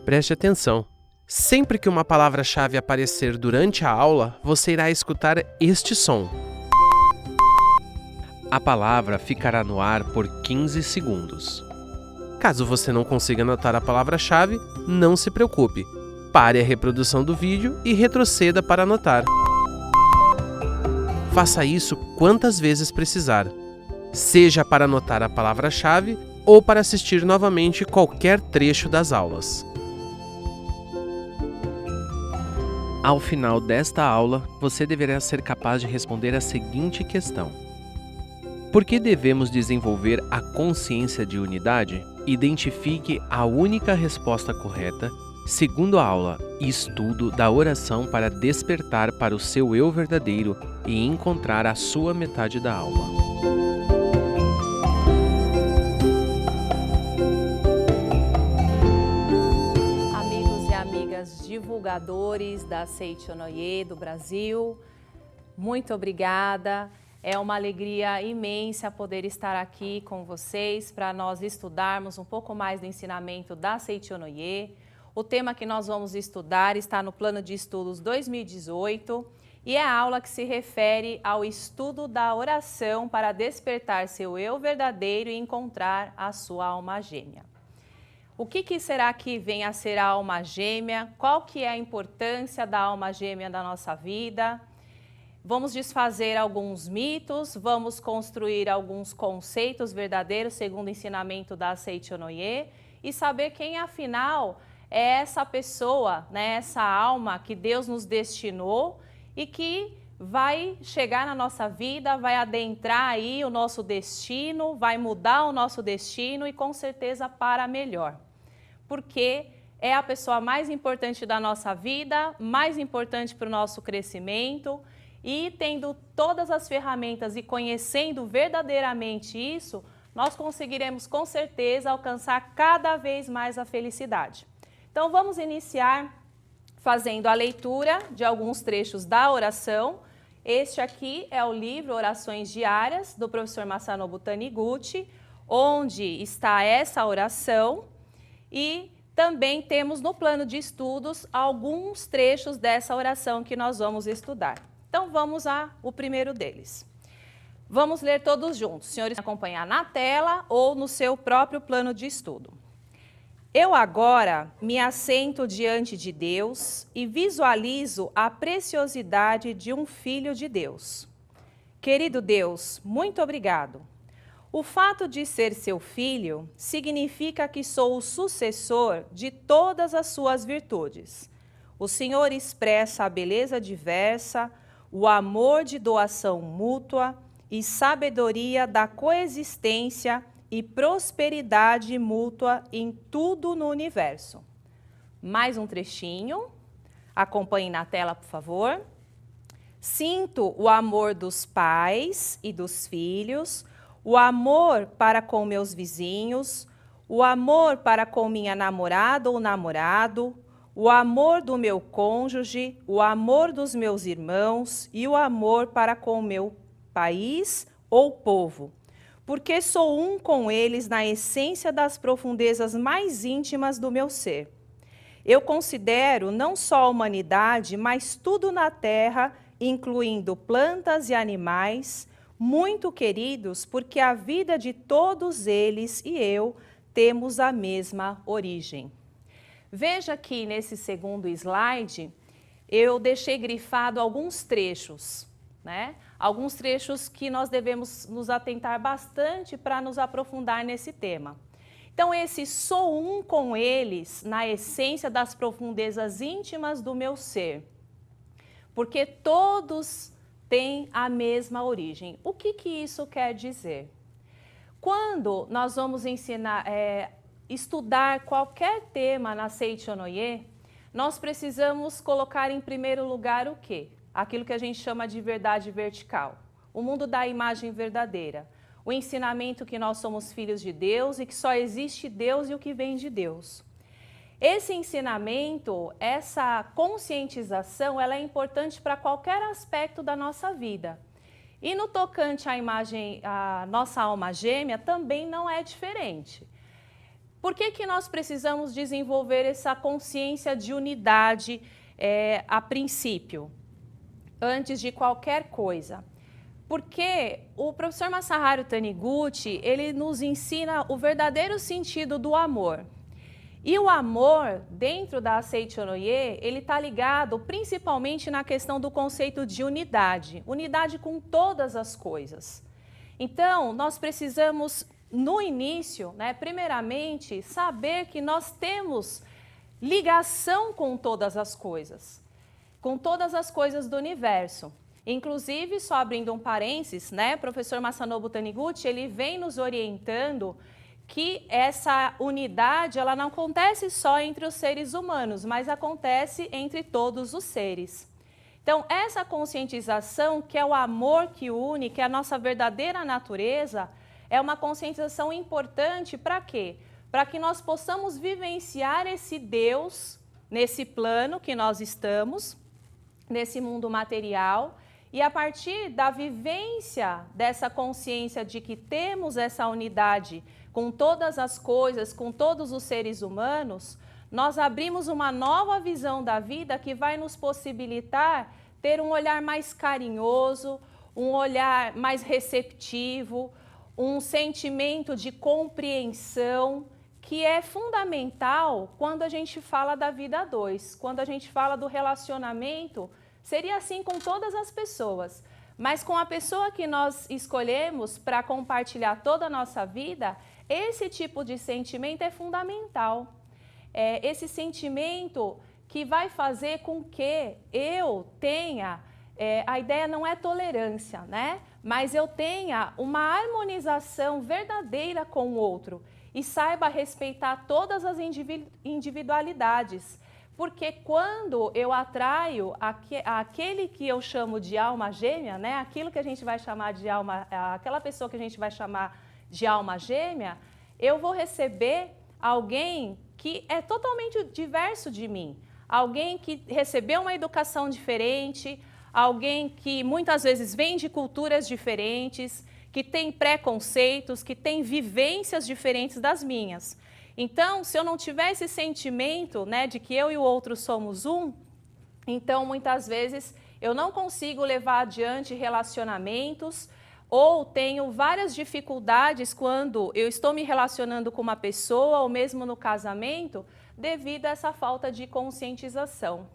Preste atenção. Sempre que uma palavra-chave aparecer durante a aula, você irá escutar este som. A palavra ficará no ar por 15 segundos. Caso você não consiga anotar a palavra-chave, não se preocupe. Pare a reprodução do vídeo e retroceda para anotar. Faça isso quantas vezes precisar, seja para anotar a palavra-chave ou para assistir novamente qualquer trecho das aulas. Ao final desta aula, você deverá ser capaz de responder a seguinte questão: por que devemos desenvolver a consciência de unidade? Identifique a única resposta correta, segundo a aula Estudo da Oração para Despertar para o Seu Eu Verdadeiro e Encontrar a Sua Metade da Alma. Divulgadores da Seichonoye do Brasil, muito obrigada. É uma alegria imensa poder estar aqui com vocês para nós estudarmos um pouco mais do ensinamento da Seichonoye. O tema que nós vamos estudar está no Plano de Estudos 2018 e é a aula que se refere ao estudo da oração para despertar seu eu verdadeiro e encontrar a sua alma gêmea. O que será que vem a ser a alma gêmea? Qual que é a importância da alma gêmea na nossa vida? Vamos desfazer alguns mitos, vamos construir alguns conceitos verdadeiros segundo o ensinamento da Seichonoye e saber quem afinal é essa pessoa, né, essa alma que Deus nos destinou e que vai chegar na nossa vida, vai adentrar aí o nosso destino, vai mudar o nosso destino e com certeza para melhor. Porque é a pessoa mais importante da nossa vida, mais importante para o nosso crescimento e tendo todas as ferramentas e conhecendo verdadeiramente isso, nós conseguiremos com certeza alcançar cada vez mais a felicidade. Então vamos iniciar fazendo a leitura de alguns trechos da oração. Este aqui é o livro Orações Diárias do professor Masanobu Taniguchi, onde está essa oração. E também temos no plano de estudos alguns trechos dessa oração que nós vamos estudar. Então vamos ao primeiro deles. Vamos ler todos juntos, senhores, acompanhar na tela ou no seu próprio plano de estudo. Eu agora me assento diante de Deus e visualizo a preciosidade de um filho de Deus. Querido Deus, muito obrigado. O fato de ser seu filho significa que sou o sucessor de todas as suas virtudes. O Senhor expressa a beleza diversa, o amor de doação mútua e sabedoria da coexistência e prosperidade mútua em tudo no universo. Mais um trechinho. Acompanhe na tela, por favor. Sinto o amor dos pais e dos filhos, o amor para com meus vizinhos, o amor para com minha namorada ou namorado, o amor do meu cônjuge, o amor dos meus irmãos e o amor para com o meu país ou povo, porque sou um com eles na essência das profundezas mais íntimas do meu ser. Eu considero não só a humanidade, mas tudo na Terra, incluindo plantas e animais, muito queridos, porque a vida de todos eles e eu temos a mesma origem. Veja que nesse segundo slide, eu deixei grifado alguns trechos, né? Alguns trechos que nós devemos nos atentar bastante para nos aprofundar nesse tema. Então, esse sou um com eles na essência das profundezas íntimas do meu ser, porque todos têm a mesma origem. O que isso quer dizer? Quando nós vamos estudar qualquer tema na Seichonoye, nós precisamos colocar em primeiro lugar o quê? Aquilo que a gente chama de verdade vertical, o mundo da imagem verdadeira, o ensinamento que nós somos filhos de Deus e que só existe Deus e o que vem de Deus. Esse ensinamento, essa conscientização, ela é importante para qualquer aspecto da nossa vida. E no tocante à imagem, a nossa alma gêmea, também não é diferente. Por que nós precisamos desenvolver essa consciência de unidade a princípio, antes de qualquer coisa? Porque o professor Masaharu Taniguchi, ele nos ensina o verdadeiro sentido do amor. E o amor, dentro da Seicho no Ie, ele está ligado principalmente na questão do conceito de unidade. Unidade com todas as coisas. Então, nós precisamos, no início, primeiramente, saber que nós temos ligação com todas as coisas. Com todas as coisas do universo. Inclusive, só abrindo um parênteses, professor Masanobu Taniguchi, ele vem nos orientando que essa unidade ela não acontece só entre os seres humanos, mas acontece entre todos os seres. Então, essa conscientização, que é o amor que une, que é a nossa verdadeira natureza, é uma conscientização importante para quê? Para que nós possamos vivenciar esse Deus nesse plano que nós estamos, nesse mundo material, e a partir da vivência dessa consciência de que temos essa unidade com todas as coisas, com todos os seres humanos, nós abrimos uma nova visão da vida que vai nos possibilitar ter um olhar mais carinhoso, um olhar mais receptivo, um sentimento de compreensão, que é fundamental quando a gente fala da vida a dois, quando a gente fala do relacionamento. Seria assim com todas as pessoas, mas com a pessoa que nós escolhemos para compartilhar toda a nossa vida, esse tipo de sentimento é fundamental. Esse sentimento que vai fazer com que eu tenha, a ideia não é tolerância, mas eu tenha uma harmonização verdadeira com o outro e saiba respeitar todas as individualidades. Porque quando eu atraio aquele que eu chamo de alma gêmea, aquilo que a gente vai chamar de alma, aquela pessoa que a gente vai chamar de alma gêmea, eu vou receber alguém que é totalmente diverso de mim, alguém que recebeu uma educação diferente, alguém que muitas vezes vem de culturas diferentes, que tem preconceitos, que tem vivências diferentes das minhas. Então, se eu não tiver esse sentimento de que eu e o outro somos um, então muitas vezes eu não consigo levar adiante relacionamentos ou tenho várias dificuldades quando eu estou me relacionando com uma pessoa ou mesmo no casamento devido a essa falta de conscientização.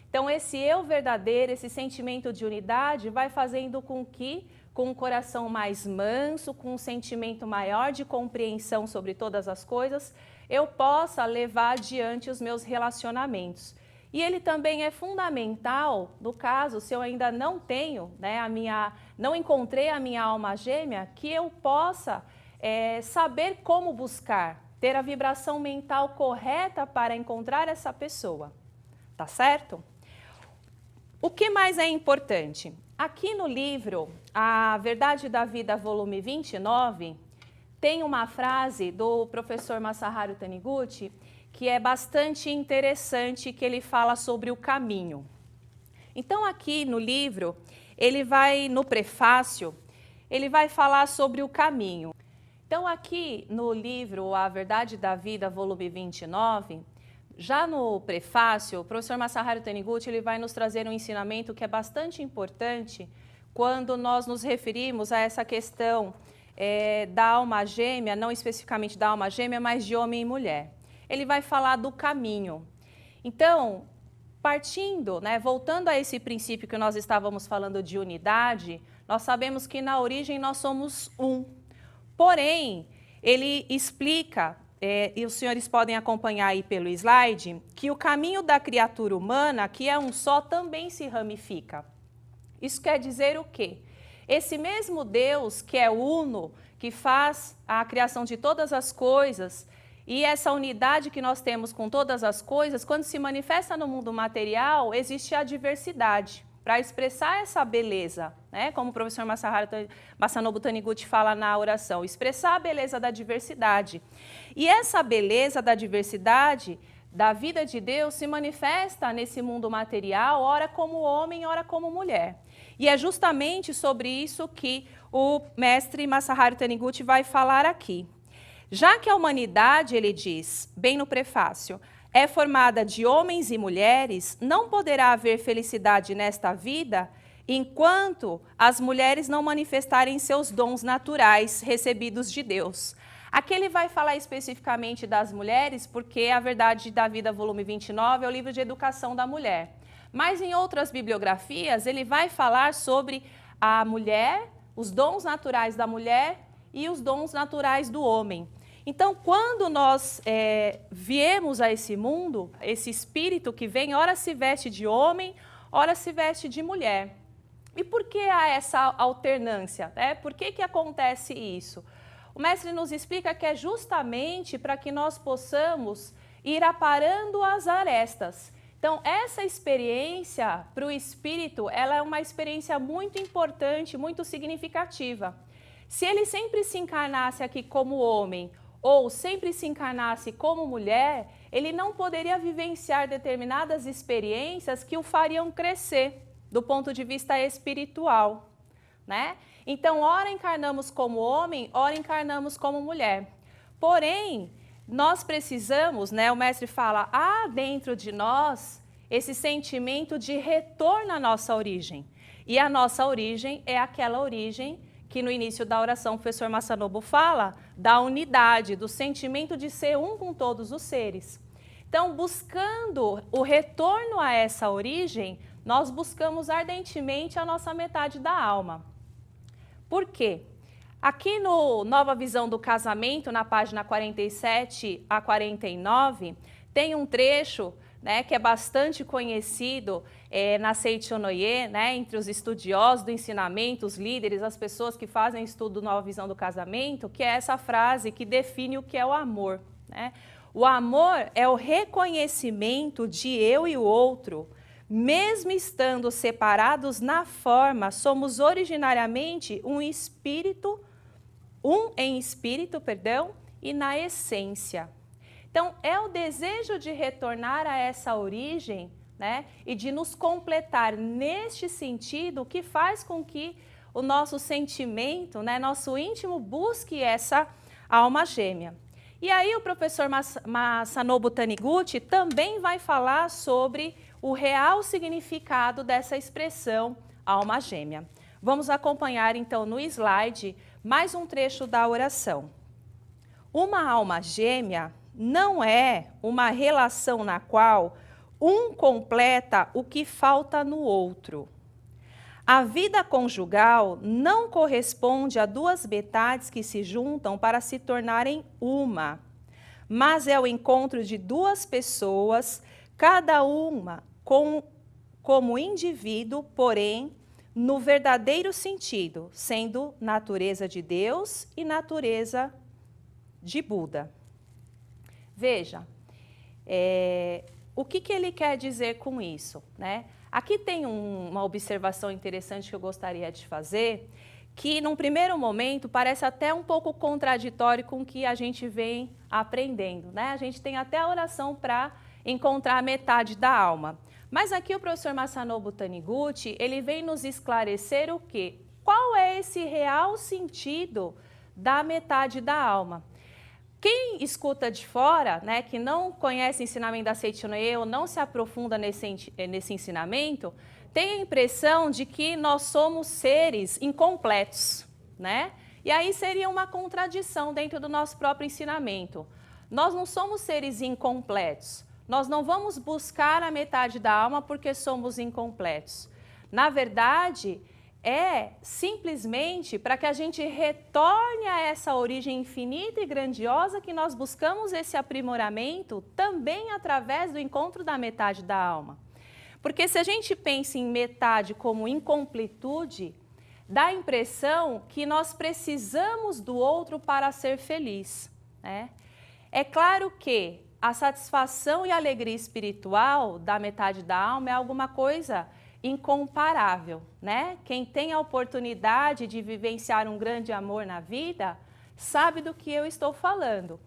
Então, esse eu verdadeiro, esse sentimento de unidade vai fazendo com que, com um coração mais manso, com um sentimento maior de compreensão sobre todas as coisas, eu possa levar adiante os meus relacionamentos. E ele também é fundamental, no caso, se eu ainda não tenho, não encontrei a minha alma gêmea, que eu possa saber como buscar, ter a vibração mental correta para encontrar essa pessoa. Tá certo? O que mais é importante? Aqui no livro, A Verdade da Vida, volume 29, tem uma frase do professor Masaharu Taniguchi que é bastante interessante, que ele fala sobre o caminho. Então, aqui no livro, no prefácio, ele vai falar sobre o caminho. Então, aqui no livro A Verdade da Vida, volume 29, já no prefácio, o professor Masaharu Taniguchi ele vai nos trazer um ensinamento que é bastante importante quando nós nos referimos a essa questão da alma gêmea, não especificamente da alma gêmea, mas de homem e mulher. Ele vai falar do caminho. Então, partindo, voltando a esse princípio que nós estávamos falando de unidade, nós sabemos que na origem nós somos um. Porém, ele explica, e os senhores podem acompanhar aí pelo slide, que o caminho da criatura humana, que é um só, também se ramifica. Isso quer dizer o quê? Esse mesmo Deus que é uno, que faz a criação de todas as coisas, e essa unidade que nós temos com todas as coisas, quando se manifesta no mundo material, existe a diversidade. Para expressar essa beleza, como o professor Masanobu Taniguchi fala na oração, expressar a beleza da diversidade. E essa beleza da diversidade da vida de Deus se manifesta nesse mundo material, ora como homem, ora como mulher. E é justamente sobre isso que o mestre Masaharu Taniguchi vai falar aqui. Já que a humanidade, ele diz, bem no prefácio, é formada de homens e mulheres, não poderá haver felicidade nesta vida enquanto as mulheres não manifestarem seus dons naturais recebidos de Deus. Aqui ele vai falar especificamente das mulheres, porque A Verdade da Vida, volume 29, é o livro de educação da mulher. Mas em outras bibliografias, ele vai falar sobre a mulher, os dons naturais da mulher e os dons naturais do homem. Então, quando nós viemos a esse mundo, esse espírito que vem, ora se veste de homem, ora se veste de mulher. E por que há essa alternância? Por que acontece isso? O mestre nos explica que é justamente para que nós possamos ir aparando as arestas. Então, essa experiência para o espírito, ela é uma experiência muito importante, muito significativa. Se ele sempre se encarnasse aqui como homem, ou sempre se encarnasse como mulher, ele não poderia vivenciar determinadas experiências que o fariam crescer do ponto de vista espiritual, né? Então, ora encarnamos como homem, ora encarnamos como mulher. Porém, nós precisamos, né, o mestre fala, há dentro de nós esse sentimento de retorno à nossa origem. E a nossa origem é aquela origem que no início da oração o professor Masanobu fala, da unidade, do sentimento de ser um com todos os seres. Então, buscando o retorno a essa origem, nós buscamos ardentemente a nossa metade da alma. Por quê? Aqui no Nova Visão do Casamento, na página 47 a 49, tem um trecho, né, que é bastante conhecido na Seichonoye, né, entre os estudiosos do ensinamento, os líderes, as pessoas que fazem estudo Nova Visão do Casamento, que é essa frase que define o que é o amor, né? O amor é o reconhecimento de eu e o outro. Mesmo estando separados na forma, somos originariamente um em espírito, e na essência. Então, é o desejo de retornar a essa origem, né, e de nos completar neste sentido que faz com que o nosso sentimento, né, nosso íntimo, busque essa alma gêmea. E aí o professor Masanobu Taniguchi também vai falar sobre o real significado dessa expressão alma gêmea. Vamos acompanhar então no slide mais um trecho da oração. Uma alma gêmea não é uma relação na qual um completa o que falta no outro. A vida conjugal não corresponde a duas metades que se juntam para se tornarem uma, mas é o encontro de duas pessoas, cada uma como indivíduo, porém, no verdadeiro sentido, sendo natureza de Deus e natureza de Buda. Veja, o que ele quer dizer com isso, né? Aqui tem uma observação interessante que eu gostaria de fazer, que num primeiro momento parece até um pouco contraditório com o que a gente vem aprendendo, né? A gente tem até a oração para encontrar a metade da alma. Mas aqui o professor Masanobu Taniguchi, ele vem nos esclarecer o quê? Qual é esse real sentido da metade da alma? Quem escuta de fora, né, que não conhece o ensinamento da Seichonoye ou não se aprofunda nesse ensinamento, tem a impressão de que nós somos seres incompletos, né? E aí seria uma contradição dentro do nosso próprio ensinamento. Nós não somos seres incompletos. Nós não vamos buscar a metade da alma porque somos incompletos. Na verdade, é simplesmente para que a gente retorne a essa origem infinita e grandiosa que nós buscamos esse aprimoramento também através do encontro da metade da alma. Porque se a gente pensa em metade como incompletude, dá a impressão que nós precisamos do outro para ser feliz, né? É claro que a satisfação e a alegria espiritual da metade da alma é alguma coisa incomparável, né? Quem tem a oportunidade de vivenciar um grande amor na vida, sabe do que eu estou falando.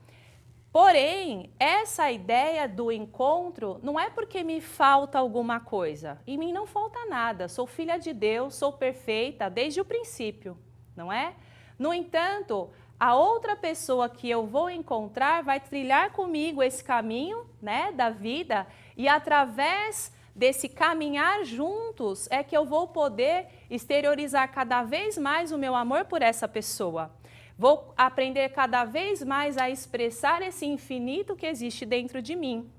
Porém, essa ideia do encontro não é porque me falta alguma coisa. Em mim não falta nada, sou filha de Deus, sou perfeita desde o princípio, não é? No entanto, a outra pessoa que eu vou encontrar vai trilhar comigo esse caminho, né, da vida, e através desse caminhar juntos é que eu vou poder exteriorizar cada vez mais o meu amor por essa pessoa. Vou aprender cada vez mais a expressar esse infinito que existe dentro de mim.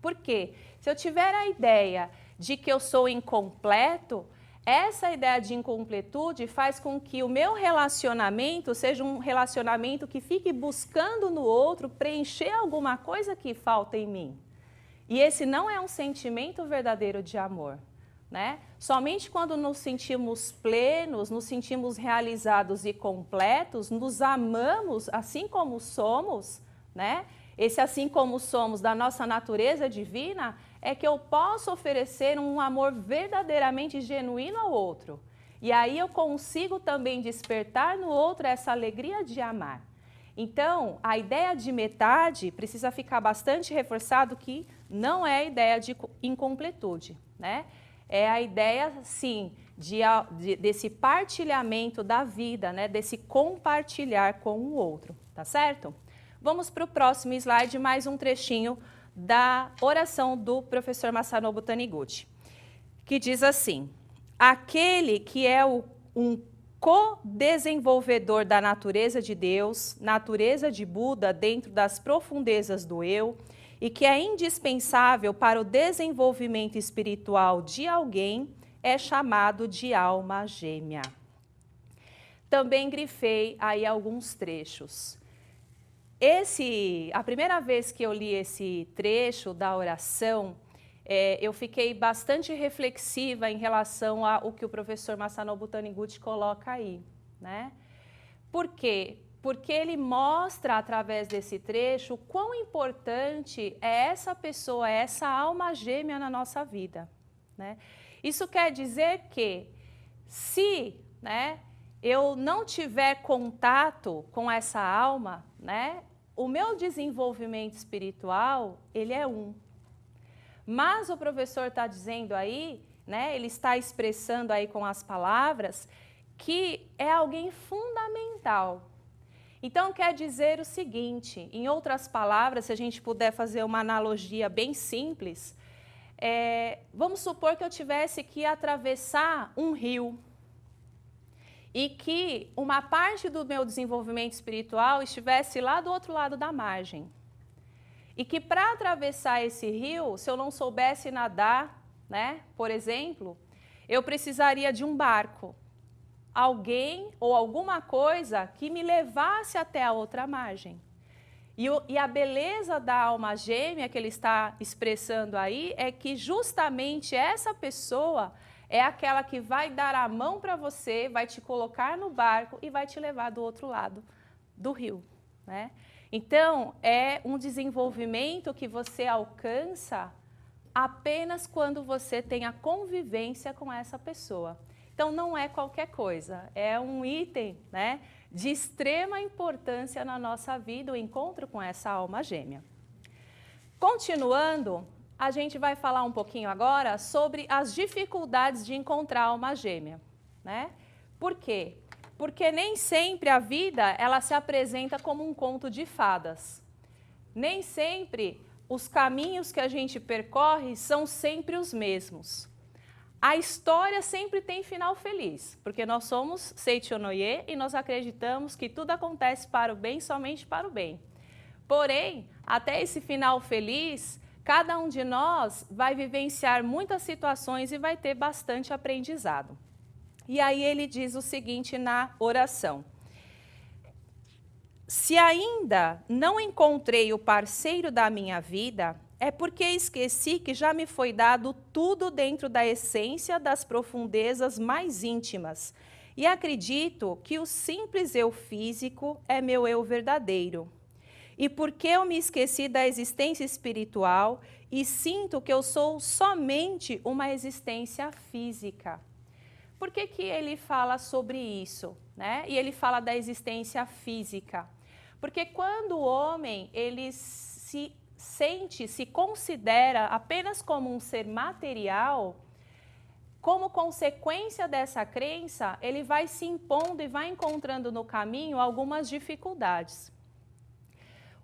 Por quê? Se eu tiver a ideia de que eu sou incompleto, essa ideia de incompletude faz com que o meu relacionamento seja um relacionamento que fique buscando no outro preencher alguma coisa que falta em mim. E esse não é um sentimento verdadeiro de amor, né? Somente quando nos sentimos plenos, nos sentimos realizados e completos, nos amamos assim como somos, né? Esse assim como somos da nossa natureza divina, é que eu posso oferecer um amor verdadeiramente genuíno ao outro. E aí eu consigo também despertar no outro essa alegria de amar. Então, a ideia de metade precisa ficar bastante reforçado que não é a ideia de incompletude, né? É a ideia, sim, desse partilhamento da vida, né? Desse compartilhar com o outro, tá certo? Vamos para o próximo slide, mais um trechinho da oração do professor Masanobu Taniguchi, que diz assim: aquele que é um co-desenvolvedor da natureza de Deus, natureza de Buda dentro das profundezas do eu, e que é indispensável para o desenvolvimento espiritual de alguém, é chamado de alma gêmea. Também grifei aí alguns trechos. A primeira vez que eu li esse trecho da oração, eu fiquei bastante reflexiva em relação ao que o professor Masanobu Taniguchi coloca aí, né? Por quê? Porque ele mostra, através desse trecho, o quão importante é essa pessoa, essa alma gêmea na nossa vida, né? Isso quer dizer que, se, né, eu não tiver contato com essa alma, né, o meu desenvolvimento espiritual, ele é Mas o professor está dizendo aí, né, ele está expressando aí com as palavras, que é alguém fundamental. Então, quer dizer o seguinte, em outras palavras, se a gente puder fazer uma analogia bem simples, vamos supor que eu tivesse que atravessar um rio e que uma parte do meu desenvolvimento espiritual estivesse lá do outro lado da margem. E que para atravessar esse rio, se eu não soubesse nadar, né, por exemplo, eu precisaria de um barco. Alguém ou alguma coisa que me levasse até a outra margem. E a beleza da alma gêmea que ele está expressando aí é que justamente essa pessoa é aquela que vai dar a mão para você, vai te colocar no barco e vai te levar do outro lado do rio, né? Então, é um desenvolvimento que você alcança apenas quando você tem a convivência com essa pessoa. Então, não é qualquer coisa, é um item, né, de extrema importância na nossa vida, o encontro com essa alma gêmea. Continuando, a gente vai falar um pouquinho agora sobre as dificuldades de encontrar a alma gêmea, né? Por quê? Porque nem sempre a vida ela se apresenta como um conto de fadas. Nem sempre os caminhos que a gente percorre são sempre os mesmos. A história sempre tem final feliz, porque nós somos Seichonoye e nós acreditamos que tudo acontece para o bem, somente para o bem. Porém, até esse final feliz, cada um de nós vai vivenciar muitas situações e vai ter bastante aprendizado. E aí ele diz o seguinte na oração: se ainda não encontrei o parceiro da minha vida, é porque esqueci que já me foi dado tudo dentro da essência das profundezas mais íntimas. E acredito que o simples eu físico é meu eu verdadeiro. E porque eu me esqueci da existência espiritual e sinto que eu sou somente uma existência física. Por que que ele fala sobre isso, né? E ele fala da existência física? Porque quando o homem ele se considera apenas como um ser material, como consequência dessa crença, ele vai se impondo e vai encontrando no caminho algumas dificuldades.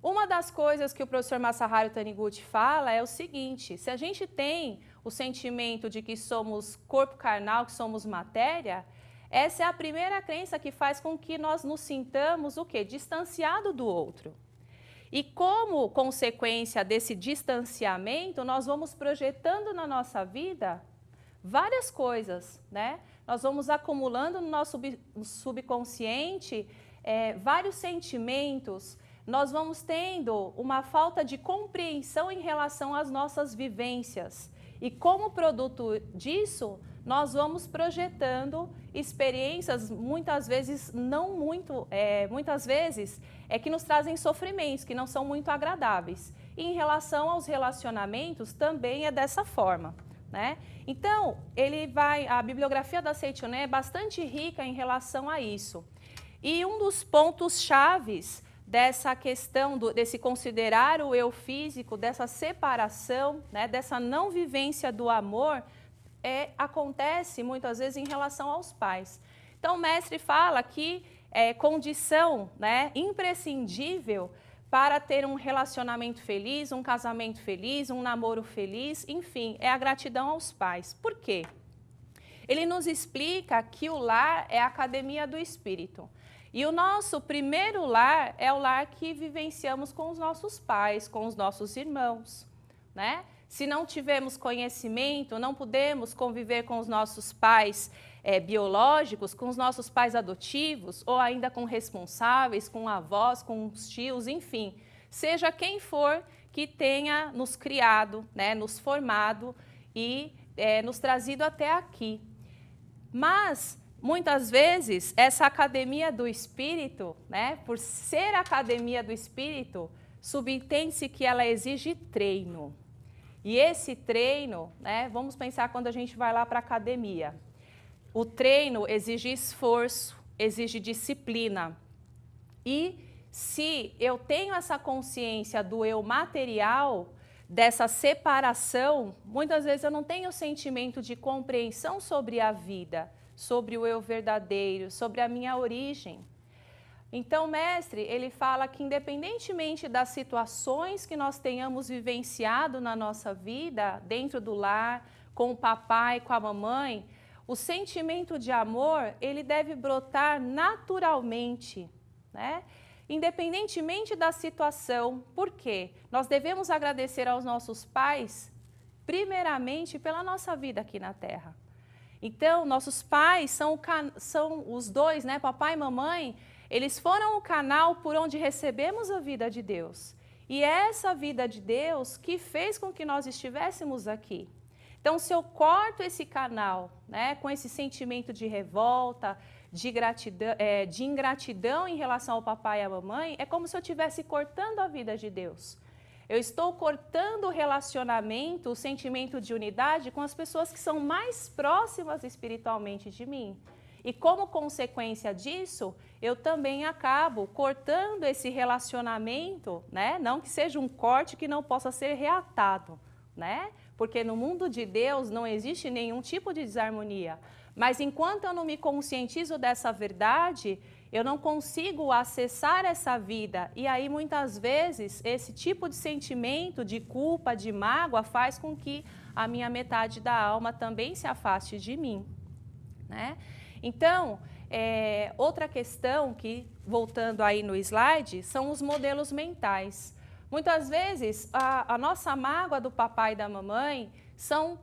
Uma das coisas que o professor Masaharu Taniguchi fala é o seguinte: se a gente tem o sentimento de que somos corpo carnal, que somos matéria, essa é a primeira crença que faz com que nós nos sintamos o quê? Distanciado do outro. E como consequência desse distanciamento, nós vamos projetando na nossa vida várias coisas, né? Nós vamos acumulando no nosso subconsciente vários sentimentos, nós vamos tendo uma falta de compreensão em relação às nossas vivências. E como produto disso, nós vamos projetando experiências muitas vezes que nos trazem sofrimentos, que não são muito agradáveis. E em relação aos relacionamentos, também é dessa forma, né? Então, a bibliografia da Seichonen é bastante rica em relação a isso. E um dos pontos chaves dessa questão, desse considerar o eu físico, dessa separação, né, dessa não vivência do amor, acontece muitas vezes em relação aos pais. Então, o mestre fala que é condição, né, imprescindível para ter um relacionamento feliz, um casamento feliz, um namoro feliz, enfim, é a gratidão aos pais. Por quê? Ele nos explica que o lar é a academia do espírito. E o nosso primeiro lar é o lar que vivenciamos com os nossos pais, com os nossos irmãos, né? Se não tivermos conhecimento, não podemos conviver com os nossos pais biológicos, com os nossos pais adotivos, ou ainda com responsáveis, com avós, com os tios, enfim. Seja quem for que tenha nos criado, né, nos formado e nos trazido até aqui. Mas, muitas vezes, essa academia do espírito, né, por ser academia do espírito, subentende-se que ela exige treino. E esse treino, né, vamos pensar quando a gente vai lá para a academia. O treino exige esforço, exige disciplina. E se eu tenho essa consciência do eu material, dessa separação, muitas vezes eu não tenho o sentimento de compreensão sobre a vida, sobre o eu verdadeiro, sobre a minha origem. Então, o mestre, ele fala que independentemente das situações que nós tenhamos vivenciado na nossa vida, dentro do lar, com o papai, com a mamãe, o sentimento de amor, ele deve brotar naturalmente, né? Independentemente da situação. Por quê? Nós devemos agradecer aos nossos pais, primeiramente, pela nossa vida aqui na Terra. Então, nossos pais são os dois, né? Papai e mamãe, eles foram o canal por onde recebemos a vida de Deus. E é essa vida de Deus que fez com que nós estivéssemos aqui. Então, se eu corto esse canal, né, com esse sentimento de revolta, de ingratidão em relação ao papai e à mamãe, é como se eu estivesse cortando a vida de Deus. Eu estou cortando o relacionamento, o sentimento de unidade com as pessoas que são mais próximas espiritualmente de mim. E como consequência disso, eu também acabo cortando esse relacionamento, né? Não que seja um corte que não possa ser reatado, né? Porque no mundo de Deus não existe nenhum tipo de desarmonia. Mas enquanto eu não me conscientizo dessa verdade, eu não consigo acessar essa vida. E aí, muitas vezes, esse tipo de sentimento de culpa, de mágoa, faz com que a minha metade da alma também se afaste de mim, né? Então, outra questão que, voltando aí no slide, são os modelos mentais. Muitas vezes, a nossa mágoa do papai e da mamãe são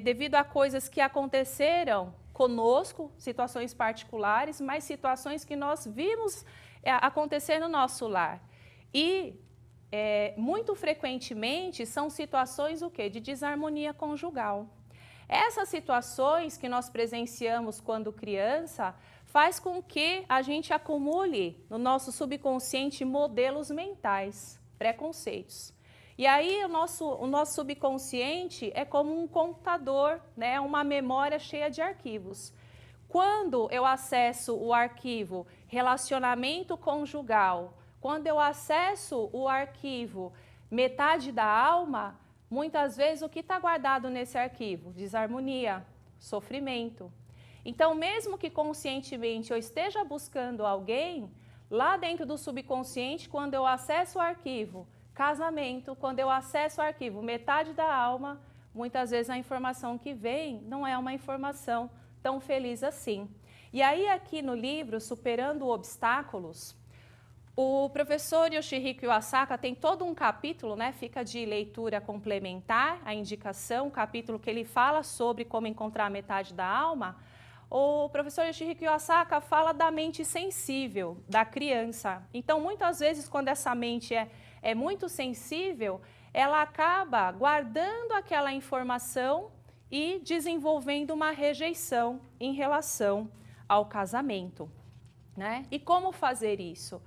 devido a coisas que aconteceram conosco, situações particulares, mas situações que nós vimos acontecer no nosso lar. E, muito frequentemente, são situações o quê? De desarmonia conjugal. Essas situações que nós presenciamos quando criança faz com que a gente acumule no nosso subconsciente modelos mentais, preconceitos. E aí o nosso subconsciente é como um computador, né? Uma memória cheia de arquivos. Quando eu acesso o arquivo relacionamento conjugal, quando eu acesso o arquivo metade da alma, muitas vezes o que está guardado nesse arquivo? Desarmonia, sofrimento. Então, mesmo que conscientemente eu esteja buscando alguém, lá dentro do subconsciente, quando eu acesso o arquivo casamento, quando eu acesso o arquivo metade da alma, muitas vezes a informação que vem não é uma informação tão feliz assim. E aí aqui no livro, Superando Obstáculos, o professor Yoshihiko Iwasaka tem todo um capítulo, né, fica de leitura complementar, a indicação, um capítulo que ele fala sobre como encontrar a metade da alma. O professor Yoshihiko Iwasaka fala da mente sensível da criança. Então, muitas vezes, quando essa mente é muito sensível, ela acaba guardando aquela informação e desenvolvendo uma rejeição em relação ao casamento, né? E como fazer isso?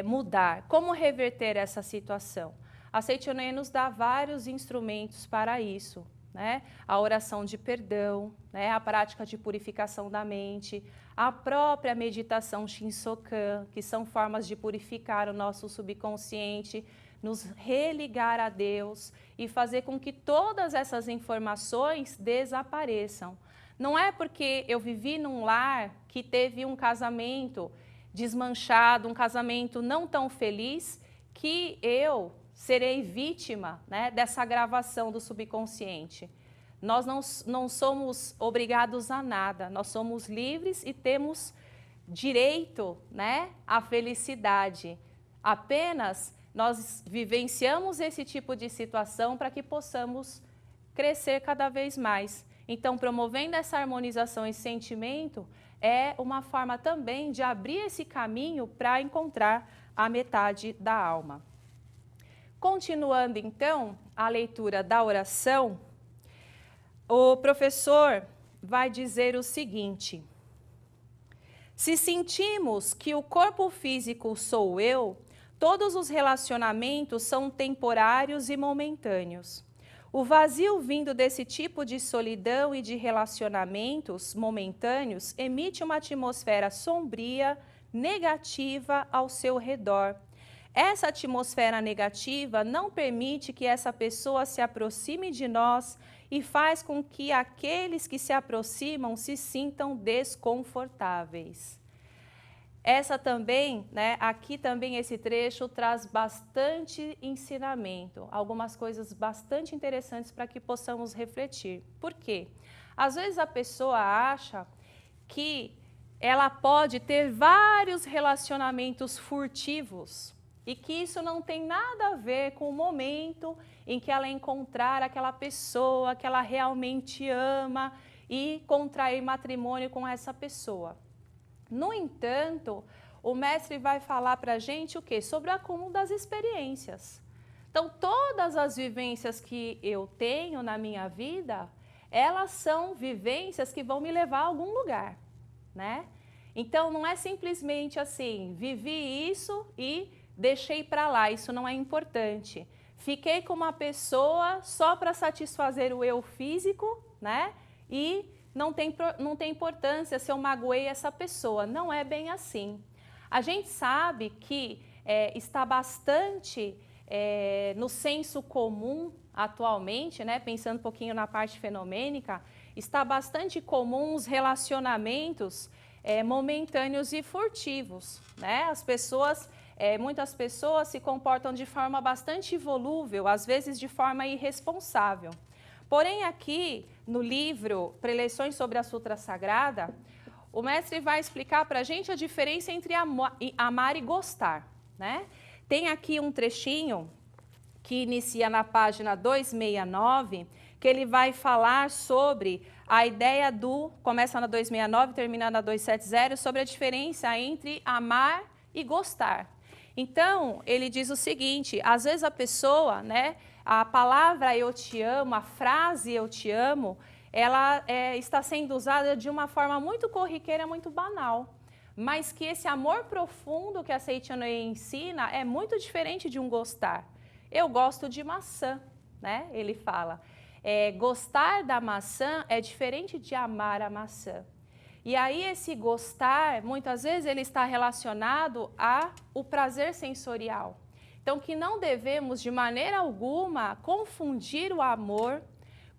Mudar, como reverter essa situação? A Seichonoye nos dá vários instrumentos para isso, né? A oração de perdão, né? A prática de purificação da mente, a própria meditação Shinsokan, que são formas de purificar o nosso subconsciente, nos religar a Deus e fazer com que todas essas informações desapareçam. Não é porque eu vivi num lar que teve um casamento desmanchado, um casamento não tão feliz, que eu serei vítima, né, dessa agravação do subconsciente. Nós não somos obrigados a nada, nós somos livres e temos direito, né, à felicidade. Apenas nós vivenciamos esse tipo de situação para que possamos crescer cada vez mais. Então, promovendo essa harmonização e sentimento é uma forma também de abrir esse caminho para encontrar a metade da alma. Continuando, então, a leitura da oração, o professor vai dizer o seguinte: se sentimos que o corpo físico sou eu, todos os relacionamentos são temporários e momentâneos. O vazio vindo desse tipo de solidão e de relacionamentos momentâneos emite uma atmosfera sombria, negativa ao seu redor. Essa atmosfera negativa não permite que essa pessoa se aproxime de nós e faz com que aqueles que se aproximam se sintam desconfortáveis. Essa também, né, aqui também esse trecho traz bastante ensinamento, algumas coisas bastante interessantes para que possamos refletir. Por quê? Às vezes a pessoa acha que ela pode ter vários relacionamentos furtivos e que isso não tem nada a ver com o momento em que ela encontrar aquela pessoa que ela realmente ama e contrair matrimônio com essa pessoa. No entanto, o mestre vai falar para a gente o quê? Sobre o acúmulo das experiências. Então, todas as vivências que eu tenho na minha vida, elas são vivências que vão me levar a algum lugar, né? Então, não é simplesmente assim, vivi isso e deixei para lá, isso não é importante. Fiquei com uma pessoa só para satisfazer o eu físico, né? E não tem importância se eu magoei essa pessoa, não é bem assim. A gente sabe que está bastante no senso comum atualmente, né, pensando um pouquinho na parte fenomênica, está bastante comum os relacionamentos momentâneos e furtivos, né? As pessoas, muitas pessoas se comportam de forma bastante volúvel, às vezes de forma irresponsável. Porém, aqui no livro Preleções sobre a Sutra Sagrada, o mestre vai explicar para a gente a diferença entre amar e gostar, né? Tem aqui um trechinho que inicia na página 269, que ele vai falar sobre a ideia começa na 269 e termina na 270, sobre a diferença entre amar e gostar. Então, ele diz o seguinte, às vezes a pessoa, né, a palavra eu te amo, a frase eu te amo, ela está sendo usada de uma forma muito corriqueira, muito banal. Mas que esse amor profundo que a Seichonoye ensina é muito diferente de um gostar. Eu gosto de maçã, né? Ele fala. Gostar da maçã é diferente de amar a maçã. E aí esse gostar, muitas vezes, ele está relacionado ao prazer sensorial. Então, que não devemos, de maneira alguma, confundir o amor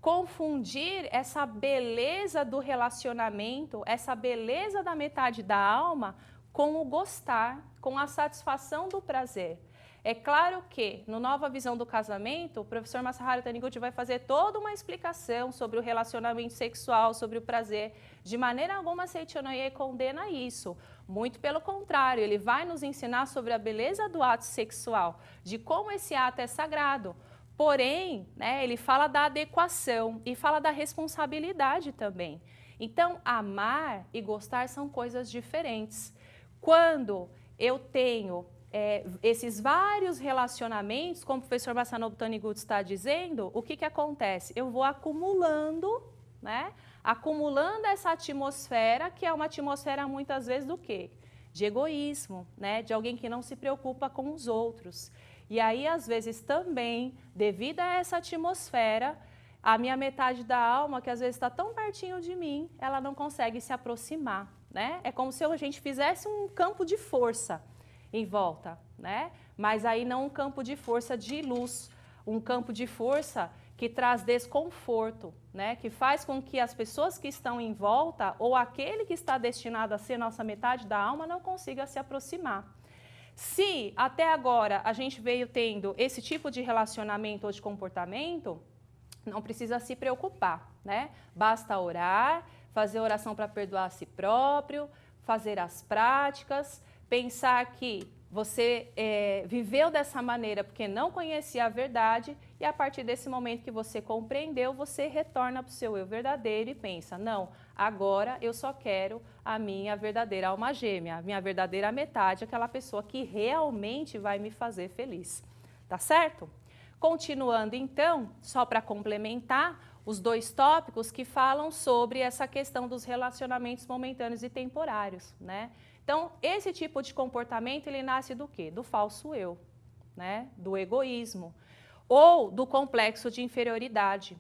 confundir essa beleza do relacionamento, essa beleza da metade da alma, com o gostar, com a satisfação do prazer. É claro que, no Nova Visão do Casamento, o professor Masaharu Taniguchi vai fazer toda uma explicação sobre o relacionamento sexual, sobre o prazer. De maneira alguma, Seiichi Onoye condena isso. Muito pelo contrário, ele vai nos ensinar sobre a beleza do ato sexual, de como esse ato é sagrado. Porém, né, ele fala da adequação e fala da responsabilidade também. Então, amar e gostar são coisas diferentes. Quando eu tenho esses vários relacionamentos, como o professor Masanobu Taniguchi está dizendo, o que acontece? Eu vou acumulando, né? Acumulando essa atmosfera, que é uma atmosfera muitas vezes do quê? De egoísmo, né? De alguém que não se preocupa com os outros. E aí, às vezes, também, devido a essa atmosfera, a minha metade da alma, que às vezes está tão pertinho de mim, ela não consegue se aproximar, né? É como se a gente fizesse um campo de força em volta, né? Mas aí não um campo de força de luz, um campo de força que traz desconforto, né? Que faz com que as pessoas que estão em volta ou aquele que está destinado a ser nossa metade da alma não consiga se aproximar. Se até agora a gente veio tendo esse tipo de relacionamento ou de comportamento, não precisa se preocupar, né? Basta orar, fazer oração para perdoar a si próprio, fazer as práticas, pensar que você viveu dessa maneira porque não conhecia a verdade e a partir desse momento que você compreendeu, você retorna para o seu eu verdadeiro e pensa, não, agora eu só quero a minha verdadeira alma gêmea, a minha verdadeira metade, aquela pessoa que realmente vai me fazer feliz. Tá certo? Continuando então, só para complementar, os dois tópicos que falam sobre essa questão dos relacionamentos momentâneos e temporários, né? Então, esse tipo de comportamento, ele nasce do quê? Do falso eu, né? Do egoísmo, ou do complexo de inferioridade.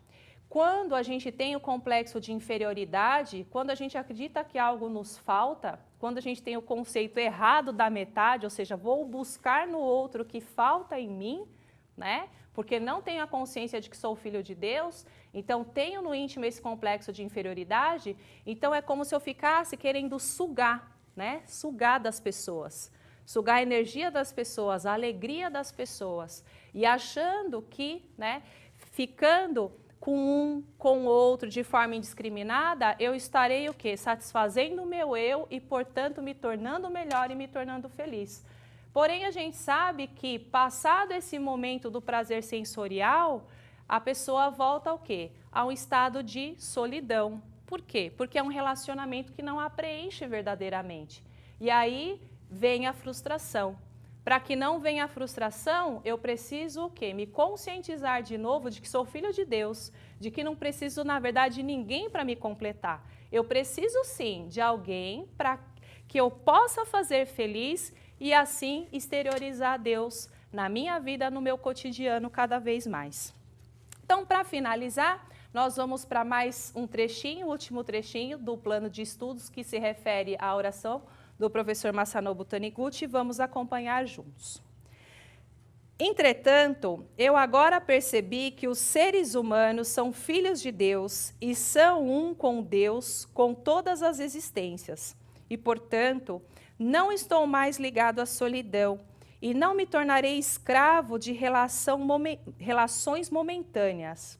Quando a gente tem o complexo de inferioridade, quando a gente acredita que algo nos falta, quando a gente tem o conceito errado da metade, ou seja, vou buscar no outro o que falta em mim, né? Porque não tenho a consciência de que sou filho de Deus, então tenho no íntimo esse complexo de inferioridade, então é como se eu ficasse querendo sugar, né? Sugar das pessoas, sugar a energia das pessoas, a alegria das pessoas, e achando que, né, ficando com um, com o outro de forma indiscriminada, eu estarei o quê? Satisfazendo o meu eu e, portanto, me tornando melhor e me tornando feliz. Porém, a gente sabe que, passado esse momento do prazer sensorial, a pessoa volta ao quê? A um estado de solidão. Por quê? Porque é um relacionamento que não a preenche verdadeiramente. E aí vem a frustração. Para que não venha a frustração, eu preciso o quê? Me conscientizar de novo de que sou filho de Deus, de que não preciso, na verdade, de ninguém para me completar. Eu preciso, sim, de alguém para que eu possa fazer feliz e, assim, exteriorizar Deus na minha vida, no meu cotidiano, cada vez mais. Então, para finalizar, nós vamos para mais um trechinho, o último trechinho do plano de estudos que se refere à oração do professor Masanobu Taniguchi, vamos acompanhar juntos. Entretanto, eu agora percebi que os seres humanos são filhos de Deus e são um com Deus, com todas as existências. E, portanto, não estou mais ligado à solidão e não me tornarei escravo de relações momentâneas.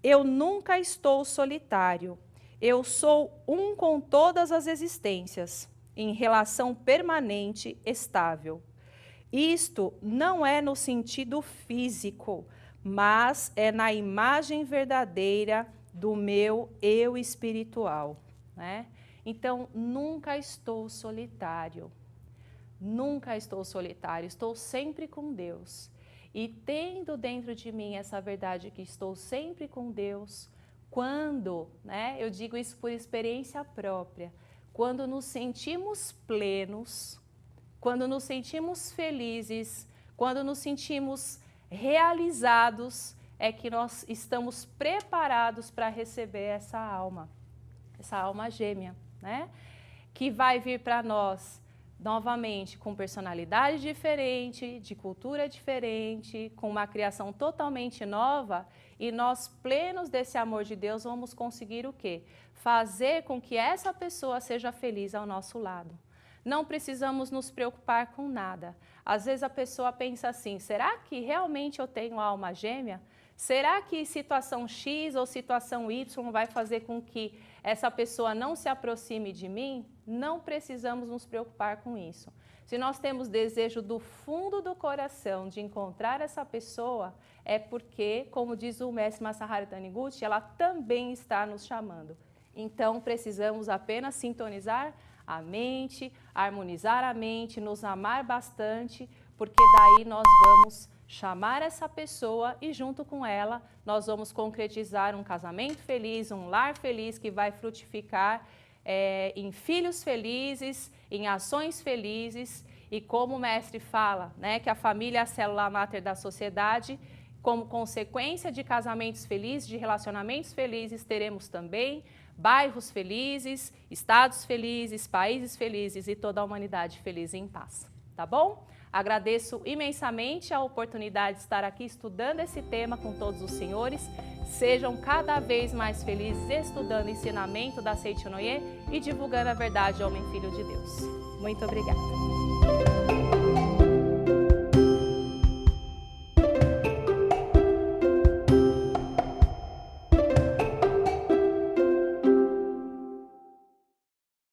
Eu nunca estou solitário. Eu sou um com todas as existências, em relação permanente, estável. Isto não é no sentido físico, mas é na imagem verdadeira do meu eu espiritual, né? Então, nunca estou solitário. Nunca estou solitário, estou sempre com Deus. E tendo dentro de mim essa verdade que estou sempre com Deus, quando, né, eu digo isso por experiência própria, quando nos sentimos plenos, quando nos sentimos felizes, quando nos sentimos realizados, é que nós estamos preparados para receber essa alma gêmea, né? Que vai vir para nós novamente com personalidade diferente, de cultura diferente, com uma criação totalmente nova, e nós, plenos desse amor de Deus, vamos conseguir o quê? Fazer com que essa pessoa seja feliz ao nosso lado. Não precisamos nos preocupar com nada. Às vezes a pessoa pensa assim, será que realmente eu tenho alma gêmea? Será que situação X ou situação Y vai fazer com que essa pessoa não se aproxime de mim? Não precisamos nos preocupar com isso. Se nós temos desejo do fundo do coração de encontrar essa pessoa, é porque, como diz o mestre Masaharu Taniguchi, ela também está nos chamando. Então, precisamos apenas sintonizar a mente, harmonizar a mente, nos amar bastante, porque daí nós vamos chamar essa pessoa e junto com ela nós vamos concretizar um casamento feliz, um lar feliz que vai frutificar em filhos felizes, em ações felizes e como o mestre fala, né, que a família é a célula máter da sociedade, como consequência de casamentos felizes, de relacionamentos felizes, teremos também bairros felizes, estados felizes, países felizes e toda a humanidade feliz e em paz, tá bom? Agradeço imensamente a oportunidade de estar aqui estudando esse tema com todos os senhores. Sejam cada vez mais felizes estudando o ensinamento da Seicho no Ie e divulgando a verdade, homem filho de Deus. Muito obrigada.